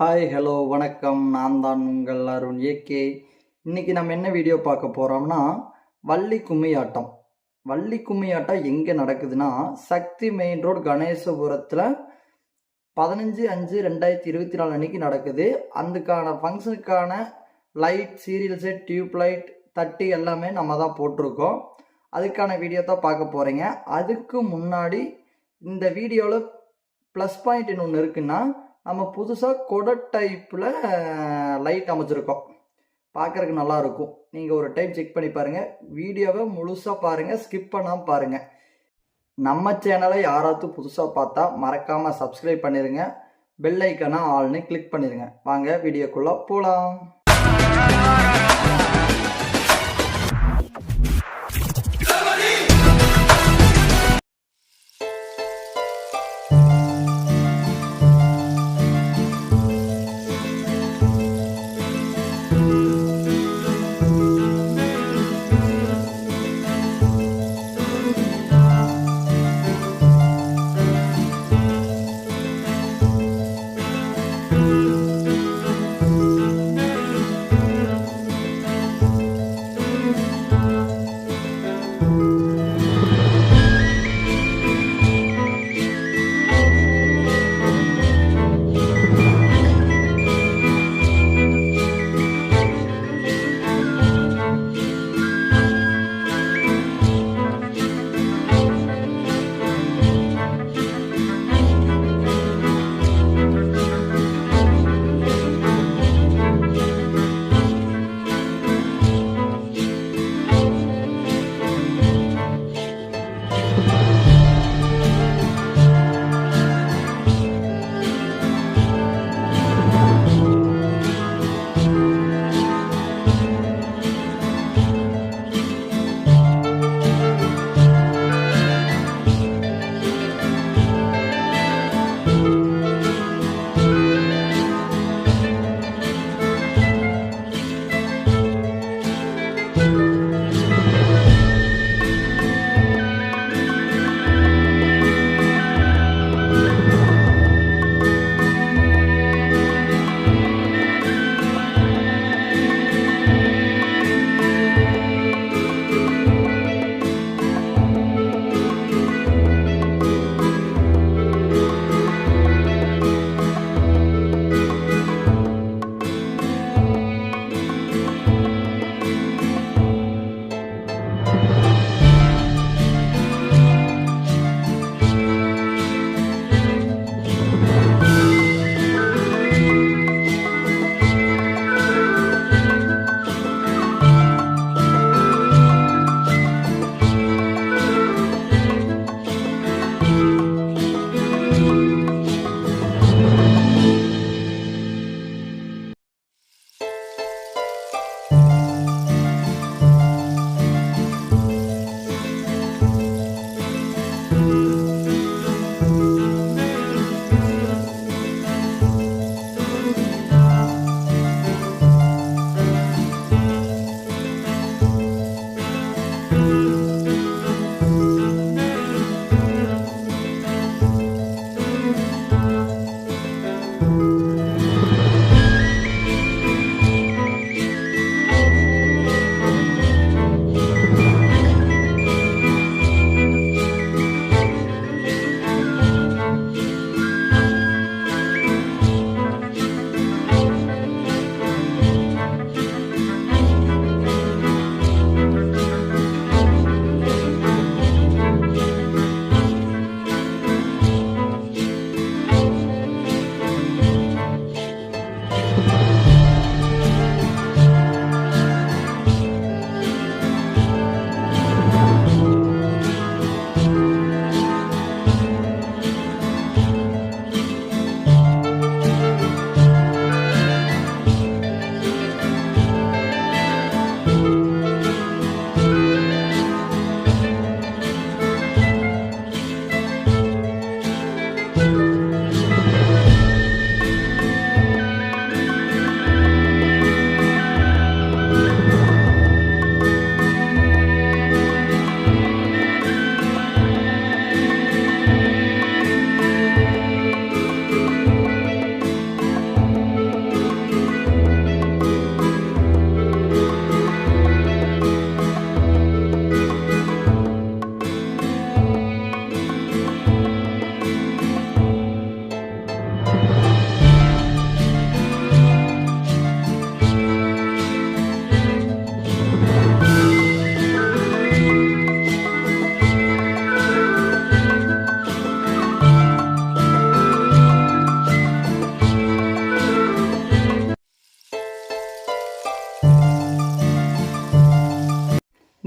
Hi hello வணக்கம். நான் தான் உங்கள் அருண் ஏகே. இன்னைக்கு நம்ம என்ன வீடியோ பார்க்க போகிறோம்னா வள்ளி கும்மி ஆட்டம். வள்ளி கும்மி ஆட்டம் எங்கே நடக்குதுன்னா சக்தி மெயின் ரோடு கணேசபுரத்தில் 15/5/2024 அன்னைக்கு நடக்குது. அதுக்கான ஃபங்க்ஷனுக்கான light, serial set, tube light, தட்டி எல்லாமே நம்ம தான் போட்டிருக்கோம். அதுக்கான வீடியோ தான் பார்க்க போகிறீங்க. அதுக்கு முன்னாடி இந்த வீடியோவில் ப்ளஸ் பாயிண்ட் ஒன்று இருக்குன்னா, நம்ம புதுசாக கொடை டைப்பில் லைட் அமைச்சிருக்கோம். பார்க்குறதுக்கு நல்லாயிருக்கும். நீங்கள் ஒரு டைம் செக் பண்ணி பாருங்கள். வீடியோவை முழுசாக பாருங்கள், ஸ்கிப் பண்ணாமல் பாருங்கள். நம்ம சேனலை யாராவது புதுசாக பார்த்தா மறக்காமல் சப்ஸ்கிரைப் பண்ணிடுங்க. பெல் ஐக்கனை ஆல்னு கிளிக் பண்ணிடுங்க. வாங்க வீடியோக்குள்ளே போகலாம்.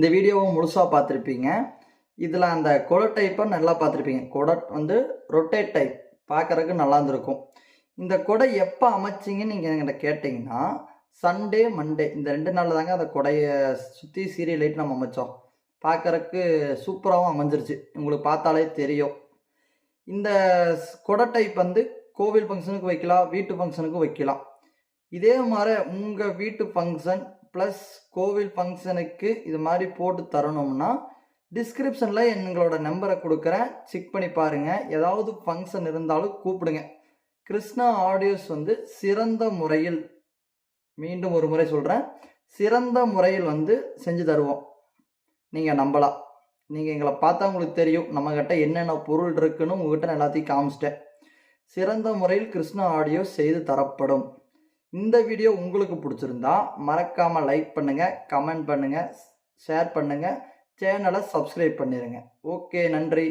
இந்த வீடியோவை முழுசாக பார்த்துருப்பீங்க. இதில் அந்த கொடை டைப்பை நல்லா பார்த்துருப்பீங்க. கொடை வந்து ரொட்டேட் டைப் பார்க்குறதுக்கு நல்லா இருந்திருக்கும். இந்த கொடை எப்போ அமைச்சிங்கன்னு நீங்கள் என்கிட்ட கேட்டிங்கன்னா, சண்டே மண்டே இந்த 2 நாளில் தாங்க அந்த கொடையை சுற்றி சீரியல் லைட் நம்ம அமைச்சோம். பார்க்குறக்கு சூப்பராகவும் அமைஞ்சிருச்சு. உங்களுக்கு பார்த்தாலே தெரியும். இந்த கொடை டைப் வந்து கோவில் ஃபங்க்ஷனுக்கு வைக்கலாம், வீட்டு ஃபங்க்ஷனுக்கு வைக்கலாம். இதே மாதிரி உங்கள் வீட்டு ஃபங்க்ஷன் ப்ளஸ் கோவில் ஃபங்க்ஷனுக்கு இது மாதிரி போட்டு தரணும்னா டிஸ்கிரிப்ஷனில் எங்களோட நம்பரை கொடுக்குறேன், செக் பண்ணி பாருங்கள். ஏதாவது ஃபங்க்ஷன் இருந்தாலும் கூப்பிடுங்க. கிருஷ்ணா ஆடியோஸ் வந்து சிறந்த முறையில், மீண்டும் ஒரு முறை சொல்கிறேன், சிறந்த முறையில் வந்து செஞ்சு தருவோம். நீங்கள் நம்பலாம். நீங்கள் எங்களை பார்த்தா உங்களுக்கு தெரியும் நம்மக்கிட்ட என்னென்ன பொருள் இருக்குன்னு உங்கள்கிட்ட எல்லாத்தையும் காமிச்சிட்டேன். சிறந்த முறையில் கிருஷ்ணா ஆடியோ செய்து தரப்படும். இந்த வீடியோ உங்களுக்கு பிடிச்சிருந்தா மறக்காமல் லைக் பண்ணுங்கள், கமெண்ட் பண்ணுங்கள், ஷேர் பண்ணுங்கள், சேனலை சப்ஸ்கிரைப் பண்ணிடுங்க. ஓகே, நன்றி.